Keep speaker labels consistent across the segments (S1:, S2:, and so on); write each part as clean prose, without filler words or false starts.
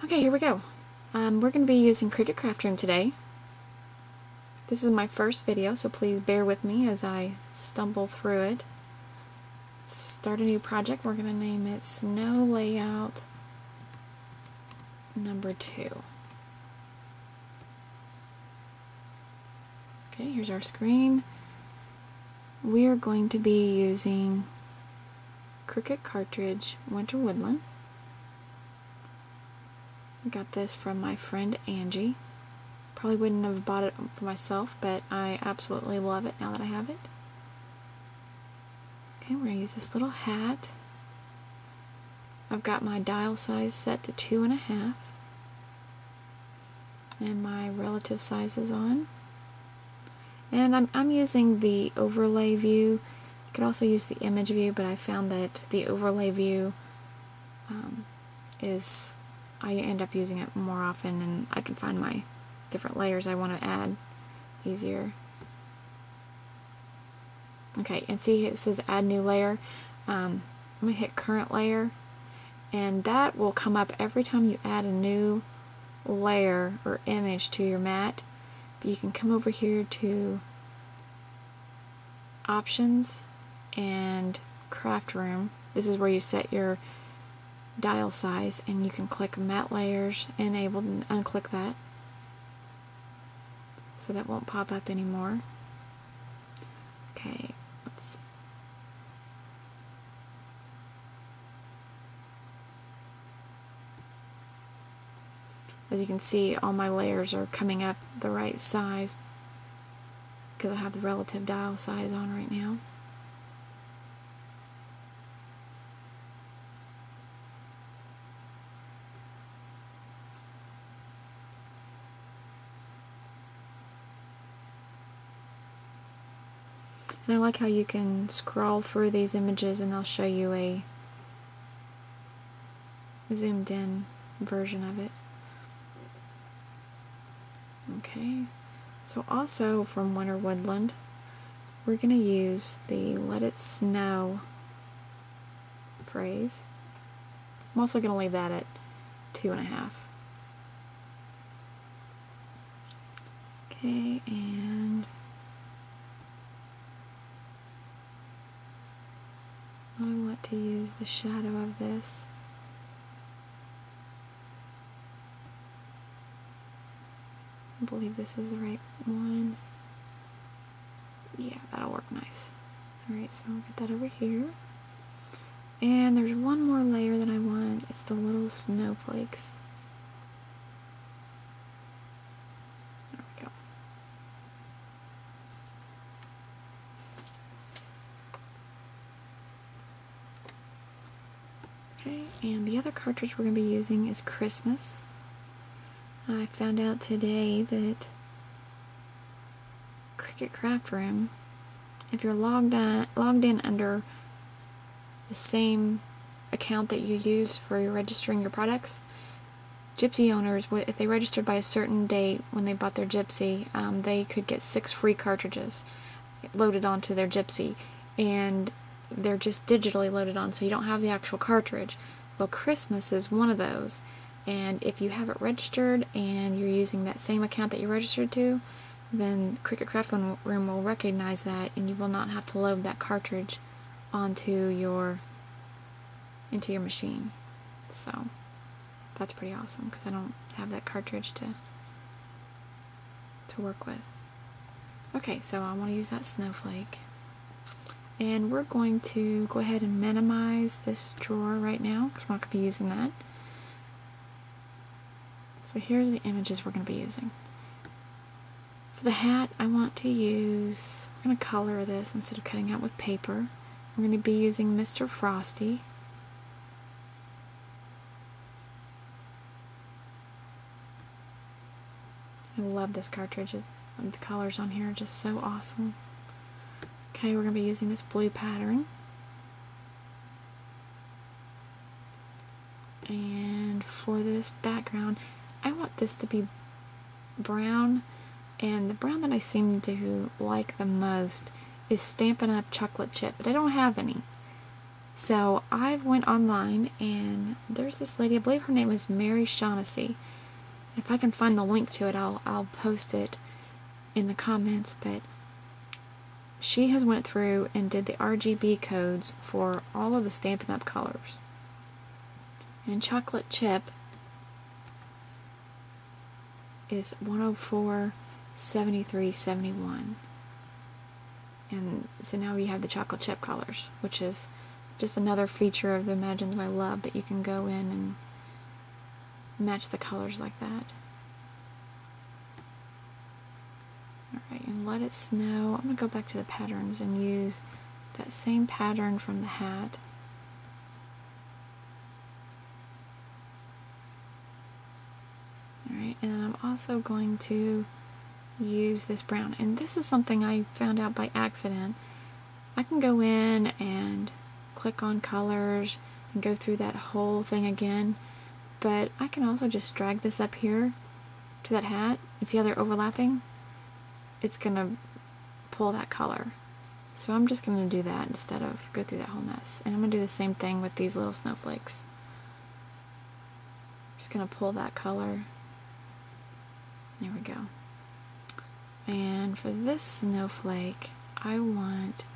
S1: Okay, here we go. We're going to be using Cricut Craftroom today. This is my first video, so please bear with me as I stumble through it. Start a new project. We're going to name it Snow Layout number 2. Okay, here's our screen. We are going to be using Cricut Cartridge Winter Woodland. I got this from my friend Angie. Probably wouldn't have bought it for myself, but I absolutely love it now that I have it. Okay, we're going to use this little hat. I've got my dial size set to 2.5 and my relative sizes on. And I'm using the overlay view. You could also use the image view, but I found that the overlay view I end up using it more often, and I can find my different layers I want to add easier. Okay, and see it says add new layer. I'm going to hit current layer, and that will come up every time you add a new layer or image to your mat. But you can come over here to options and Craftroom. This is where you set your dial size, and you can click mat layers enabled and unclick that so that won't pop up anymore. Okay, let's see. As you can see, all my layers are coming up the right size because I have the relative dial size on right now. And I like how you can scroll through these images and they'll show you a zoomed in version of it. Okay, so also from Winter Woodland, we're going to use the Let It Snow phrase. I'm also going to leave that at 2.5. Okay, and I want to use the shadow of this. I believe this is the right one. Yeah, that'll work nice. Alright, so I'll get that over here. And there's one more layer that I want. It's the little snowflakes. There we go. Okay, and the other cartridge we're going to be using is Christmas. I found out today that Cricut Craftroom, if you're logged in under the same account that you use for registering your products, Gypsy owners, if they registered by a certain date when they bought their Gypsy, they could get 6 free cartridges loaded onto their Gypsy, and they're just digitally loaded on, so you don't have the actual cartridge. Well, Christmas is one of those. And if you have it registered and you're using that same account that you registered to, then Cricut Craftroom will recognize that, and you will not have to load that cartridge onto your machine. So that's pretty awesome because I don't have that cartridge to work with. Okay, so I want to use that snowflake, and we're going to go ahead and minimize this drawer right now because we're not going to be using that. So here's the images we're going to be using. For the hat, I want to use, we're going to color this instead of cutting out with paper. We're going to be using Mr. Frosty. I love this cartridge. The colors on here are just so awesome. Okay, we're going to be using this blue pattern. And for this background, I want this to be brown, and the brown that I seem to like the most is Stampin' Up! Chocolate Chip, but I don't have any. So I went online, and there's this lady, I believe her name is Mary Shaughnessy. If I can find the link to it, I'll post it in the comments, but she has went through and did the RGB codes for all of the Stampin' Up! Colors. And chocolate chip is 104, 73, 71. And so now we have the chocolate chip colors, which is just another feature of the Imagine that I love, that you can go in and match the colors like that. Alright, and let it snow. I'm going to go back to the patterns and use that same pattern from the hat. Alright, and then I'm also going to use this brown, and this is something I found out by accident. I can go in and click on colors and go through that whole thing again, but I can also just drag this up here to that hat and see how they're overlapping. It's gonna pull that color, so I'm just gonna do that instead of go through that whole mess. And I'm gonna do the same thing with these little snowflakes. Just gonna pull that color. There we go. And for this snowflake, I want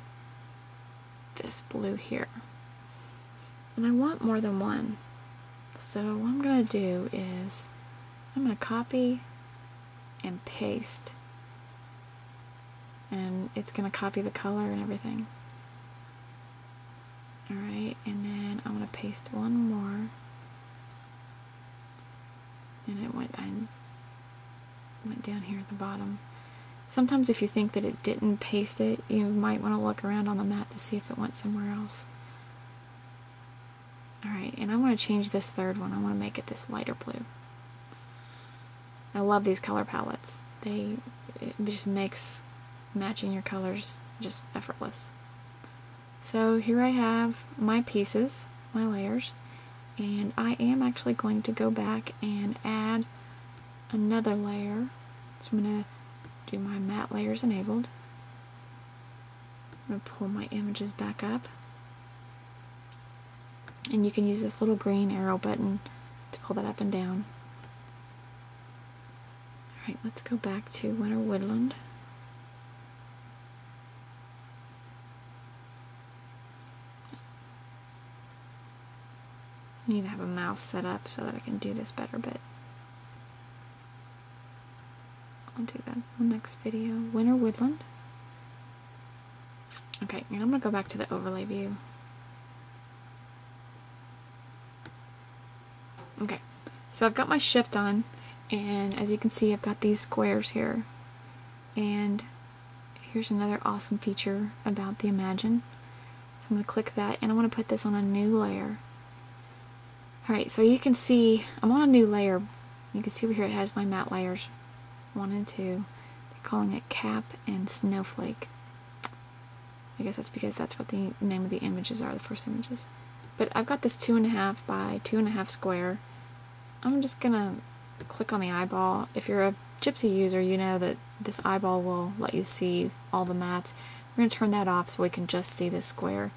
S1: this blue here. And I want more than one. So what I'm going to do is, I'm going to copy and paste. And it's going to copy the color and everything. Alright, and then I'm going to paste one more. And it went down here at the bottom. Sometimes if you think that it didn't paste it, you might want to look around on the mat to see if it went somewhere else. Alright, and I want to change this third one. I want to make it this lighter blue. I love these color palettes. It just makes matching your colors just effortless. So here I have my pieces, my layers, and I am actually going to go back and add another layer. So I'm going to do my matte layers enabled. I'm going to pull my images back up. And you can use this little green arrow button to pull that up and down. Alright, let's go back to Winter Woodland. I need to have a mouse set up so that I can do this better, but I'll do that in the next video. Winter Woodland. Okay, and I'm going to go back to the overlay view. Okay, so I've got my shift on, and as you can see, I've got these squares here. And here's another awesome feature about the Imagine. So I'm going to click that, and I want to put this on a new layer. Alright, so you can see I'm on a new layer. You can see over here it has my matte layers 1 and 2. They're calling it Cap and Snowflake. I guess that's because that's what the name of the images are, the first images. But I've got this 2.5 by 2.5 square. I'm just gonna click on the eyeball. If you're a Gypsy user, you know that this eyeball will let you see all the mats. We're gonna turn that off so we can just see this square.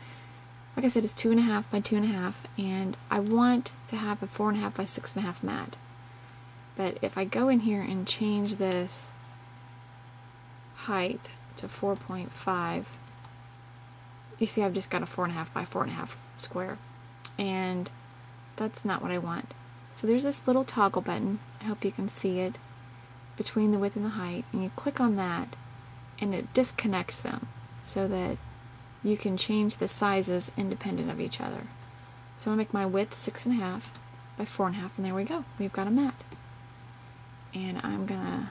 S1: Like I said, it's 2.5 by 2.5, and I want to have a 4.5 by 6.5 mat. But if I go in here and change this height to 4.5, you see I've just got a 4.5 by 4.5 square, and that's not what I want. So there's this little toggle button, I hope you can see it, between the width and the height, and you click on that and it disconnects them so that you can change the sizes independent of each other. So I'll make my width 6.5 by 4.5, and there we go, we've got a mat. And I'm gonna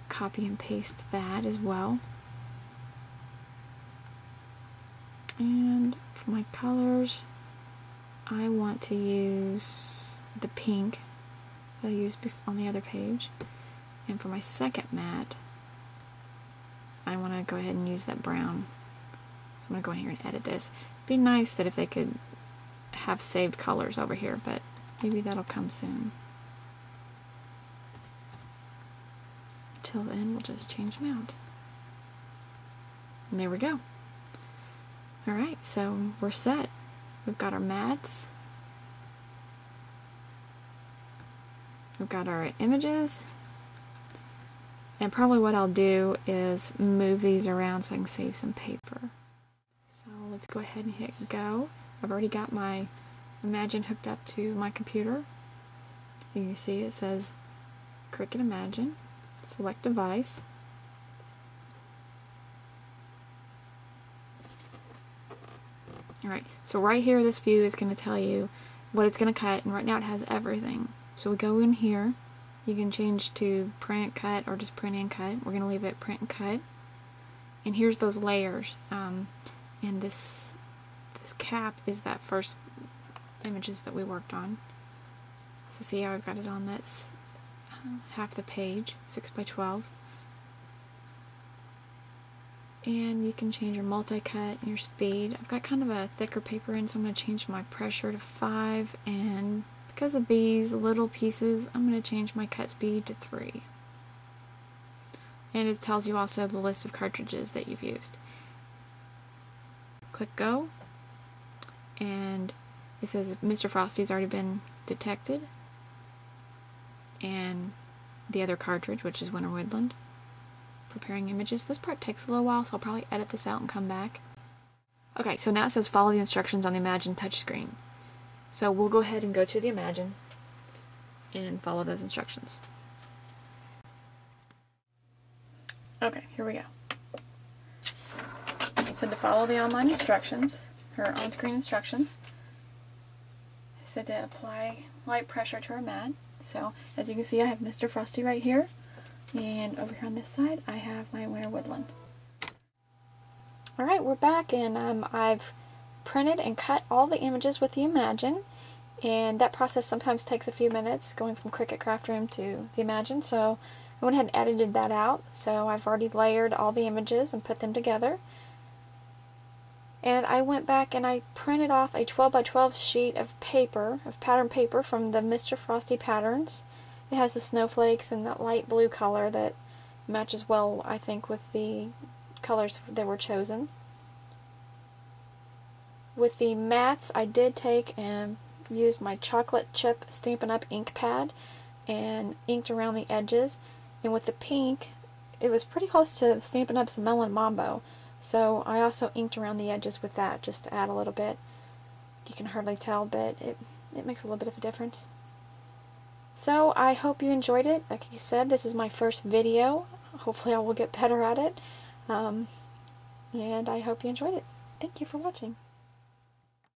S1: copy and paste that as well. And for my colors, I want to use the pink that I used on the other page. And for my second mat, I want to go ahead and use that brown. So I'm going to go in here and edit this. It'd be nice that if they could have saved colors over here, but maybe that'll come soon. Until then, we'll just change them out. And there we go. Alright, so we're set. We've got our mats. We've got our images. And probably what I'll do is move these around so I can save some paper. So let's go ahead and hit go. I've already got my Imagine hooked up to my computer. You can see it says Cricut Imagine. Select device. Alright, so right here this view is going to tell you what it's going to cut, and right now it has everything. So we go in here, you can change to print, cut, or just print and cut. We're going to leave it print and cut. And here's those layers. And this cap is that first images that we worked on. So see how I've got it on that's half the page, 6 by 12. And you can change your multi-cut and your speed. I've got kind of a thicker paper in, so I'm going to change my pressure to 5, and because of these little pieces, I'm going to change my cut speed to 3. And it tells you also the list of cartridges that you've used. Click go, and it says Mr. Frosty's already been detected, and the other cartridge, which is Woodland. Preparing images. This part takes a little while, so I'll probably edit this out and come back. Okay, so now it says follow the instructions on the Imagine touchscreen. So we'll go ahead and go to the Imagine and follow those instructions. Okay, here we go. So to follow the online instructions, or on-screen instructions, I said to apply light pressure to our mat. So as you can see, I have Mr. Frosty right here. And over here on this side, I have my winter woodland. Alright, we're back, and I've printed and cut all the images with the Imagine, and that process sometimes takes a few minutes, going from Cricut Craftroom to the Imagine, so I went ahead and edited that out. So I've already layered all the images and put them together. And I went back and I printed off a 12 by 12 sheet of paper, of pattern paper from the Mr. Frosty patterns. It has the snowflakes and that light blue color that matches well, I think, with the colors that were chosen. With the mats, I did take and used my chocolate chip Stampin' Up! Ink pad and inked around the edges. And with the pink, it was pretty close to Stampin' Up's Melon Mambo, so I also inked around the edges with that just to add a little bit. You can hardly tell, but it makes a little bit of a difference. So I hope you enjoyed it. Like I said, this is my first video. Hopefully I will get better at it. And I hope you enjoyed it. Thank you for watching.